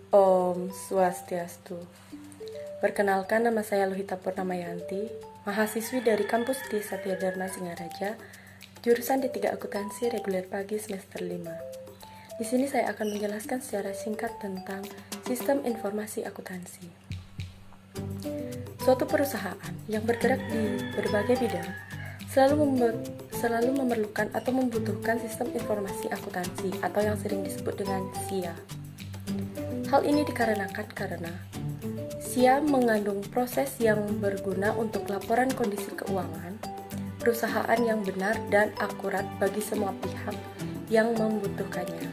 Om Swastiastu. Perkenalkan, nama saya Lohita Purnamayanti, mahasiswi dari kampus di Satya Dharma Singaraja, jurusan D3 Akuntansi reguler pagi semester 5. Di sini saya akan menjelaskan secara singkat tentang sistem informasi akuntansi. Suatu perusahaan yang bergerak di berbagai bidang selalu memerlukan atau membutuhkan sistem informasi akuntansi atau yang sering disebut dengan SIA. Hal ini dikarenakan karena SIA mengandung proses yang berguna untuk laporan kondisi keuangan perusahaan yang benar dan akurat bagi semua pihak yang membutuhkannya.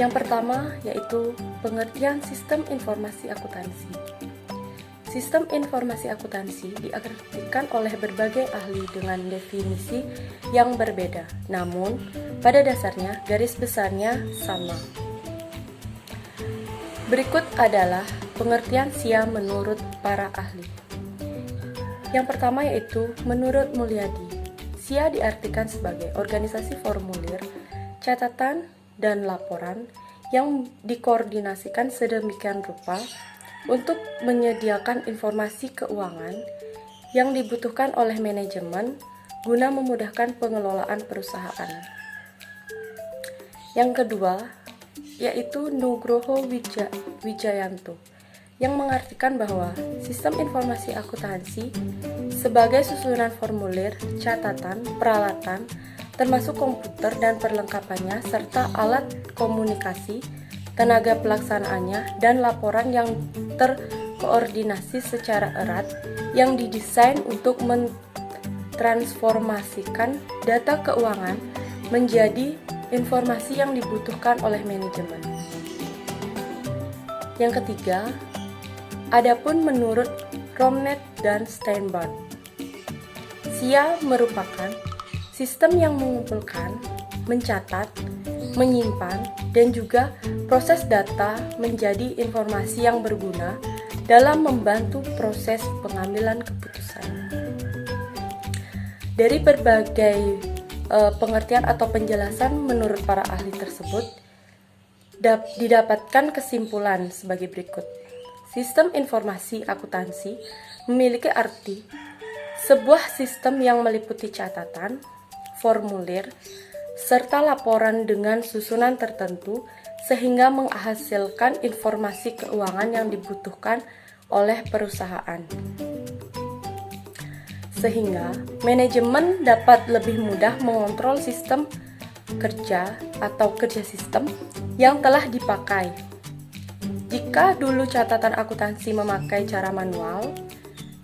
Yang pertama yaitu pengertian sistem informasi akuntansi. Sistem informasi akuntansi diartikan oleh berbagai ahli dengan definisi yang berbeda, namun pada dasarnya garis besarnya sama. Berikut adalah pengertian SIA menurut para ahli. Yang pertama yaitu menurut Mulyadi, SIA diartikan sebagai organisasi formulir, catatan, dan laporan yang dikoordinasikan sedemikian rupa untuk menyediakan informasi keuangan yang dibutuhkan oleh manajemen guna memudahkan pengelolaan perusahaan. Yang kedua yaitu Nugroho Wijayanto yang mengartikan bahwa sistem informasi akuntansi sebagai susunan formulir, catatan, peralatan, termasuk komputer dan perlengkapannya, serta alat komunikasi, tenaga pelaksanaannya, dan laporan yang terkoordinasi secara erat yang didesain untuk mentransformasikan data keuangan menjadi informasi yang dibutuhkan oleh manajemen. Yang ketiga, adapun menurut Romnet dan Steinbart, SIA merupakan sistem yang mengumpulkan, mencatat, menyimpan, dan juga proses data menjadi informasi yang berguna dalam membantu proses pengambilan keputusan. Dari berbagai pengertian atau penjelasan menurut para ahli tersebut, didapatkan kesimpulan sebagai berikut. Sistem informasi akuntansi memiliki arti sebuah sistem yang meliputi catatan, formulir, serta laporan dengan susunan tertentu sehingga menghasilkan informasi keuangan yang dibutuhkan oleh perusahaan. Sehingga manajemen dapat lebih mudah mengontrol sistem kerja atau kerja sistem yang telah dipakai. Jika dulu catatan akuntansi memakai cara manual,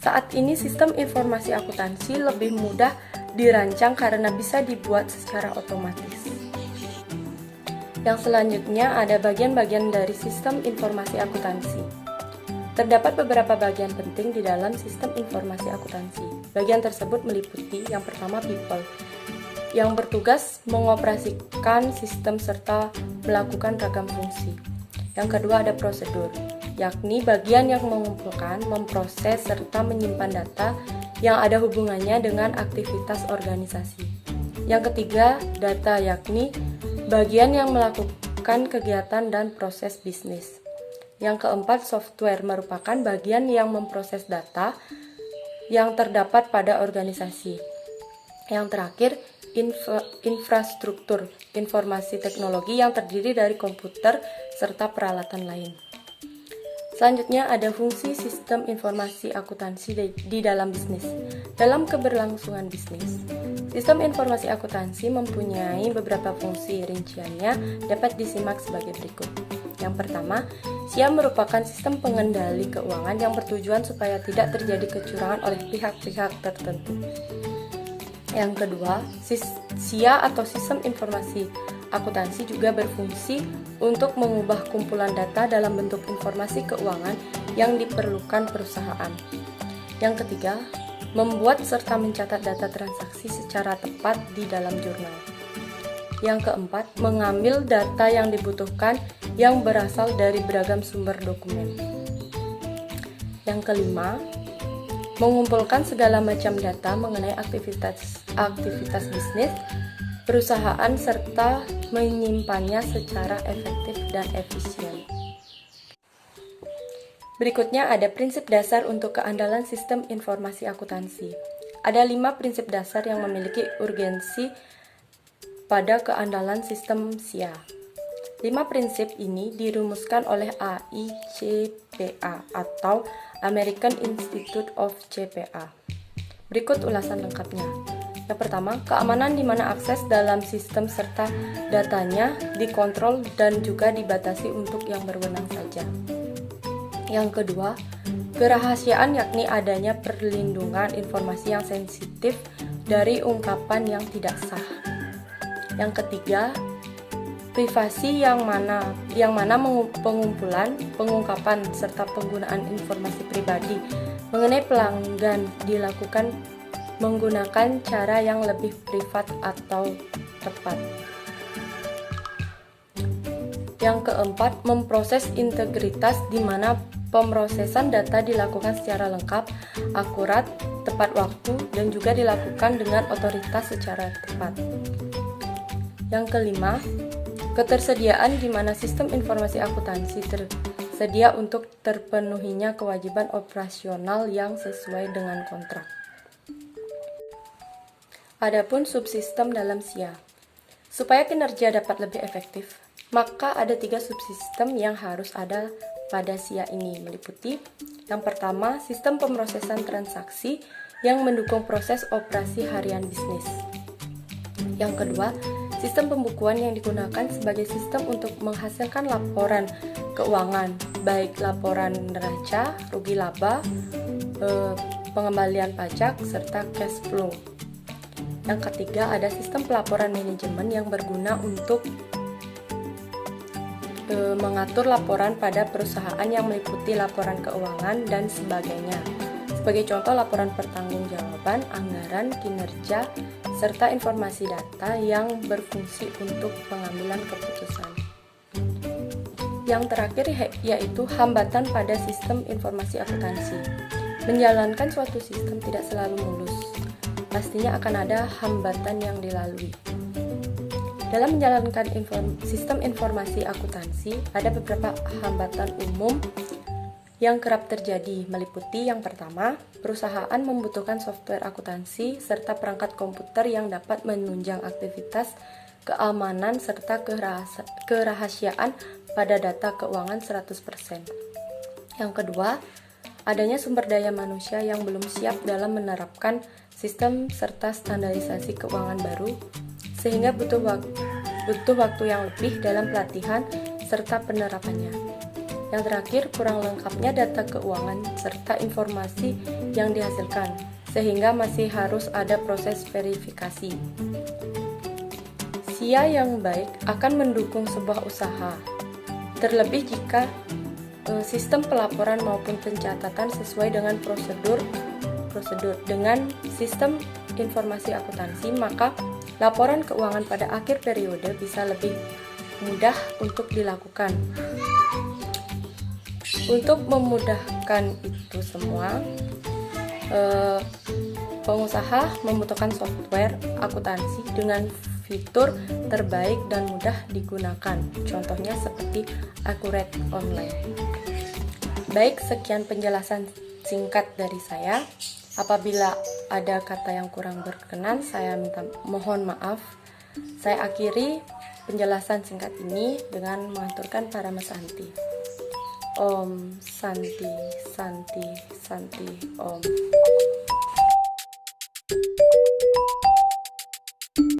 saat ini sistem informasi akuntansi lebih mudah dirancang karena bisa dibuat secara otomatis. Yang selanjutnya ada bagian-bagian dari sistem informasi akuntansi. Terdapat beberapa bagian penting di dalam sistem informasi akuntansi. Bagian tersebut meliputi yang pertama people, yang bertugas mengoperasikan sistem serta melakukan ragam fungsi. Yang kedua ada prosedur, yakni bagian yang mengumpulkan, memproses, serta menyimpan data yang ada hubungannya dengan aktivitas organisasi. Yang ketiga, data, yakni bagian yang melakukan kegiatan dan proses bisnis. Yang keempat, software merupakan bagian yang memproses data yang terdapat pada organisasi. Yang terakhir, infrastruktur informasi teknologi yang terdiri dari komputer serta peralatan lain. Selanjutnya ada fungsi sistem informasi akuntansi di dalam bisnis. Dalam keberlangsungan bisnis, sistem informasi akuntansi mempunyai beberapa fungsi. Rinciannya dapat disimak sebagai berikut. Yang pertama, SIA merupakan sistem pengendali keuangan yang bertujuan supaya tidak terjadi kecurangan oleh pihak-pihak tertentu. Yang kedua, SIA atau sistem informasi akuntansi juga berfungsi untuk mengubah kumpulan data dalam bentuk informasi keuangan yang diperlukan perusahaan. Yang ketiga, membuat serta mencatat data transaksi secara tepat di dalam jurnal. Yang keempat, mengambil data yang dibutuhkan yang berasal dari beragam sumber dokumen. Yang kelima, mengumpulkan segala macam data mengenai aktivitas bisnis perusahaan serta menyimpannya secara efektif dan efisien. Berikutnya ada prinsip dasar untuk keandalan sistem informasi akuntansi. Ada 5 prinsip dasar yang memiliki urgensi pada keandalan sistem SIA. 5 prinsip ini dirumuskan oleh AICPA atau American Institute of CPA. Berikut ulasan lengkapnya. Yang pertama, keamanan di mana akses dalam sistem serta datanya dikontrol dan juga dibatasi untuk yang berwenang saja. Yang kedua, kerahasiaan yakni adanya perlindungan informasi yang sensitif dari ungkapan yang tidak sah. Yang ketiga, privasi yang mana pengumpulan, pengungkapan serta penggunaan informasi pribadi mengenai pelanggan dilakukan menggunakan cara yang lebih privat atau tepat. Yang keempat, memproses integritas di mana pemrosesan data dilakukan secara lengkap, akurat, tepat waktu, dan juga dilakukan dengan otoritas secara tepat. Yang kelima, ketersediaan di mana sistem informasi akuntansi tersedia untuk terpenuhinya kewajiban operasional yang sesuai dengan kontrak. Adapun subsistem dalam SIA. Supaya kinerja dapat lebih efektif, maka ada 3 subsistem yang harus ada pada SIA ini, meliputi yang pertama, sistem pemrosesan transaksi yang mendukung proses operasi harian bisnis. Yang kedua, sistem pembukuan yang digunakan sebagai sistem untuk menghasilkan laporan keuangan, baik laporan neraca, rugi laba, pengembalian pajak, serta cash flow. Yang ketiga, ada sistem pelaporan manajemen yang berguna untuk mengatur laporan pada perusahaan yang meliputi laporan keuangan dan sebagainya. Sebagai contoh, laporan pertanggungjawaban, anggaran, kinerja, serta informasi data yang berfungsi untuk pengambilan keputusan. Yang terakhir yaitu hambatan pada sistem informasi akuntansi. Menjalankan suatu sistem tidak selalu mulus. Pastinya akan ada hambatan yang dilalui. Dalam menjalankan sistem informasi akuntansi, ada beberapa hambatan umum yang kerap terjadi, meliputi yang pertama, perusahaan membutuhkan software akuntansi serta perangkat komputer yang dapat menunjang aktivitas keamanan serta kerahasiaan pada data keuangan 100%. Yang kedua, adanya sumber daya manusia yang belum siap dalam menerapkan sistem serta standarisasi keuangan baru, sehingga butuh waktu yang lebih dalam pelatihan serta penerapannya. Yang terakhir, kurang lengkapnya data keuangan serta informasi yang dihasilkan, sehingga masih harus ada proses verifikasi. SIA yang baik akan mendukung sebuah usaha, terlebih jika sistem pelaporan maupun pencatatan sesuai dengan prosedur dengan sistem informasi akuntansi, maka laporan keuangan pada akhir periode bisa lebih mudah untuk dilakukan. Untuk memudahkan itu semua, pengusaha membutuhkan software akuntansi dengan fitur terbaik dan mudah digunakan. Contohnya seperti Accurate Online. Baik, sekian penjelasan singkat dari saya. Apabila ada kata yang kurang berkenan, saya mohon maaf. Saya akhiri penjelasan singkat ini dengan mengaturkan Parama Santi. Om Santi Santi Santi Om.